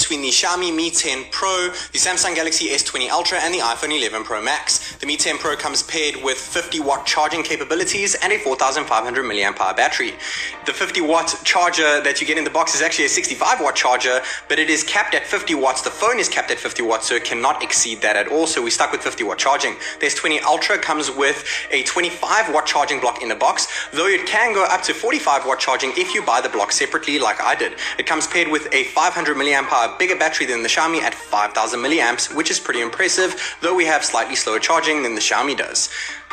between the Xiaomi Mi 10 Pro, the Samsung Galaxy S20 Ultra, and the iPhone 11 Pro Max. The Mi 10 Pro comes paired with 50-watt charging capabilities and a 4,500 mAh battery. The 50-watt charger that you get in the box is actually a 65-watt charger, but it is capped at 50 watts. The phone is capped at 50 watts, so it cannot exceed that at all, so we're stuck with 50-watt charging. The S20 Ultra comes with a 25-watt charging block in the box, though it can go up to 45-watt charging if you buy the block separately like I did. It comes paired with a 500 mAh bigger battery than the Xiaomi at 5,000 milliamps, which is pretty impressive, though we have slightly slower charging than the Xiaomi does.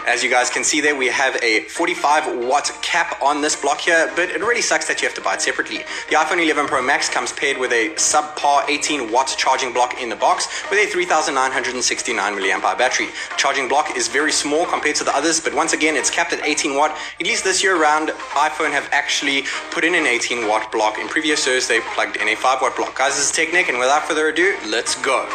As you guys can see there, we have a 45-watt cap on this block here, but it really sucks that you have to buy it separately. The iPhone 11 Pro Max comes paired with a subpar 18-watt charging block in the box with a 3,969 mAh battery. The charging block is very small compared to the others, but once again, it's capped at 18 watt. At least this year around, iPhone have actually put in an 18-watt block. In previous years, they plugged in a 5-watt block. Guys, this is Technic, and without further ado, let's go.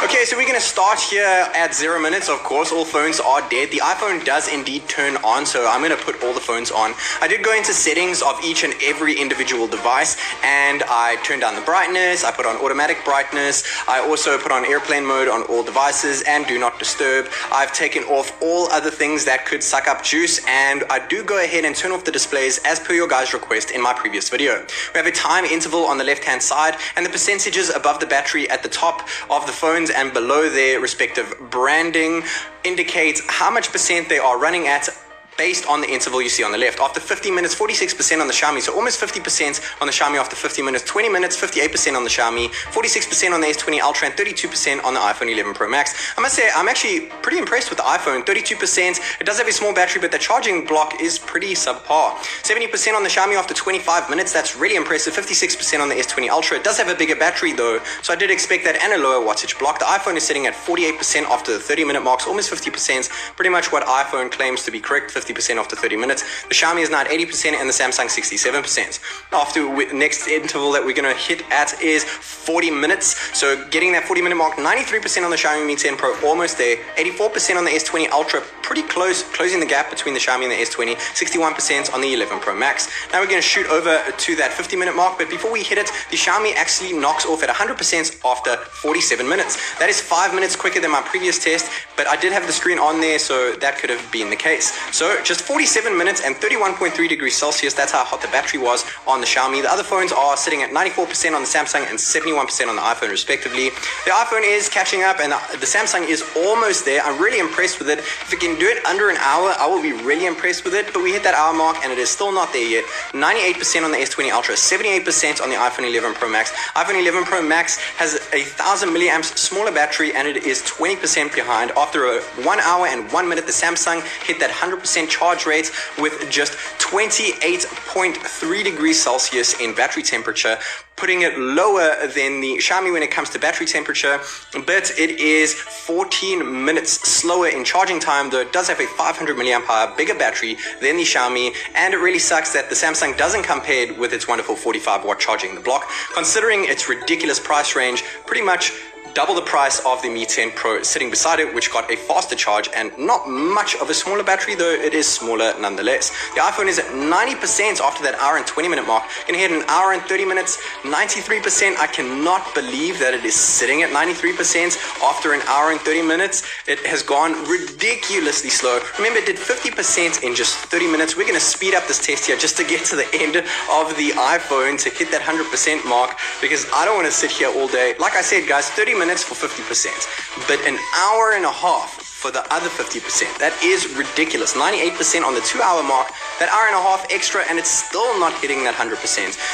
Okay, so we're going to start here at 0 minutes. Of course, all phones are dead. The iPhone does indeed turn on, so I'm going to put all the phones on. I did go into settings of each and every individual device, and I turned down the brightness, I put on automatic brightness, I also put on airplane mode on all devices and do not disturb. I've taken off all other things that could suck up juice, and I do go ahead and turn off the displays as per your guys' request in my previous video. We have a time interval on the left-hand side and the percentages above the battery at the top of the phones and below their respective branding indicates how much percent they are running at based on the interval you see on the left. After 50 minutes, 46% on the Xiaomi, so almost 50% on the Xiaomi after 50 minutes, 20 minutes, 58% on the Xiaomi, 46% on the S20 Ultra, and 32% on the iPhone 11 Pro Max. I must say, I'm actually pretty impressed with the iPhone. 32%, it does have a small battery, but the charging block is pretty subpar. 70% on the Xiaomi after 25 minutes, that's really impressive. 56% on the S20 Ultra. It does have a bigger battery though, so I did expect that, and a lower wattage block. The iPhone is sitting at 48% after the 30-minute marks, almost 50%, pretty much what iPhone claims to be correct, 50% after 30 minutes. The Xiaomi is now at 80% and the Samsung 67%. After the next interval that we're going to hit at is 40 minutes. So getting that 40-minute mark, 93% on the Xiaomi Mi 10 Pro, almost there. 84% on the S20 Ultra, pretty close, closing the gap between the Xiaomi and the S20. 61% on the 11 Pro Max. Now we're going to shoot over to that 50-minute mark, but before we hit it, the Xiaomi actually knocks off at 100% after 47 minutes. That is 5 minutes quicker than my previous test, but I did have the screen on there, so that could have been the case. So just 47 minutes and 31.3 degrees Celsius, that's how hot the battery was on the Xiaomi. The other phones are sitting at 94% on the Samsung and 71% on the iPhone respectively. The iPhone is catching up and the Samsung is almost there. I'm really impressed with it. If it can do it under an hour, I will be really impressed with it, but we hit that hour mark and it is still not there yet. 98% on the S20 Ultra, 78% on the iPhone 11 Pro Max. iPhone 11 Pro Max has a 1,000 milliamps smaller battery and it is 20% behind. After 1 hour and 1 minute, the Samsung hit that 100% charge rate with just 28.3 degrees Celsius in battery temperature, putting it lower than the Xiaomi when it comes to battery temperature, but it is 14 minutes slower in charging time, though it does have a 500 mAh bigger battery than the Xiaomi, and it really sucks that the Samsung doesn't come paired with its wonderful 45-watt charging in the block. Considering its ridiculous price range, pretty much double the price of the Mi 10 Pro sitting beside it, which got a faster charge and not much of a smaller battery, though it is smaller nonetheless. The iPhone is at 90% after that hour and 20-minute mark. Gonna hit an hour and 30 minutes, 93%. I cannot believe that it is sitting at 93% after an hour and 30 minutes. It has gone ridiculously slow. Remember, it did 50% in just 30 minutes. We're gonna speed up this test here just to get to the end of the iPhone to hit that 100% mark, because I don't want to sit here all day. Like I said, guys, 30 minutes for 50%, but an hour and a half for the other 50%. That is ridiculous. 98% on the 2-hour mark, that hour and a half extra, and it's still not hitting that 100%.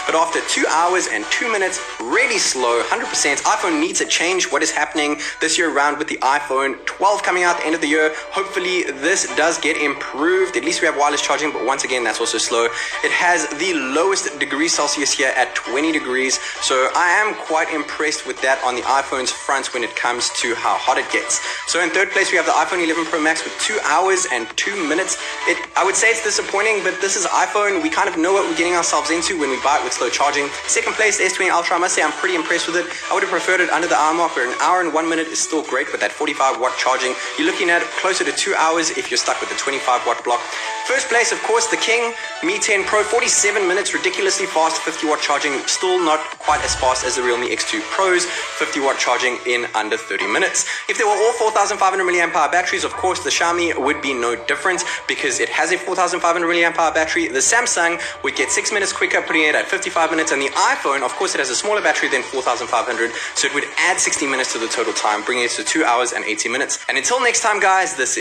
But after 2 hours and 2 minutes, really slow, 100%. iPhone needs to change what is happening this year around with the iPhone 12 coming out at the end of the year. Hopefully this does get improved. At least we have wireless charging, but once again, that's also slow. It has the lowest degree Celsius here at 20 degrees. So I am quite impressed with that on the iPhone's front when it comes to how hot it gets. So in third place, we have the iPhone 11 Pro Max with 2 hours and 2 minutes. It I would say it's disappointing, but this is iPhone. We kind of know what we're getting ourselves into when we buy it with slow charging. Second place, the S20 Ultra. I must say I'm pretty impressed with it. I would have preferred it under the hour mark, but an hour and 1 minute is still great with that 45 watt charging. You're looking at closer to 2 hours if you're stuck with the 25 watt block. First place, of course, the King Mi 10 Pro, 47 minutes, ridiculously fast, 50 watt charging, still not quite as fast as the Realme X2 Pros, 50 watt charging in under 30 minutes. If they were all 4,500 milliamp hour batteries, of course, the Xiaomi would be no different because it has a 4,500 milliamp hour battery. The Samsung would get 6 minutes quicker, putting it at 55 minutes, and the iPhone, of course, it has a smaller battery than 4,500, so it would add 60 minutes to the total time, bringing it to 2 hours and 80 minutes. And until next time, guys, this is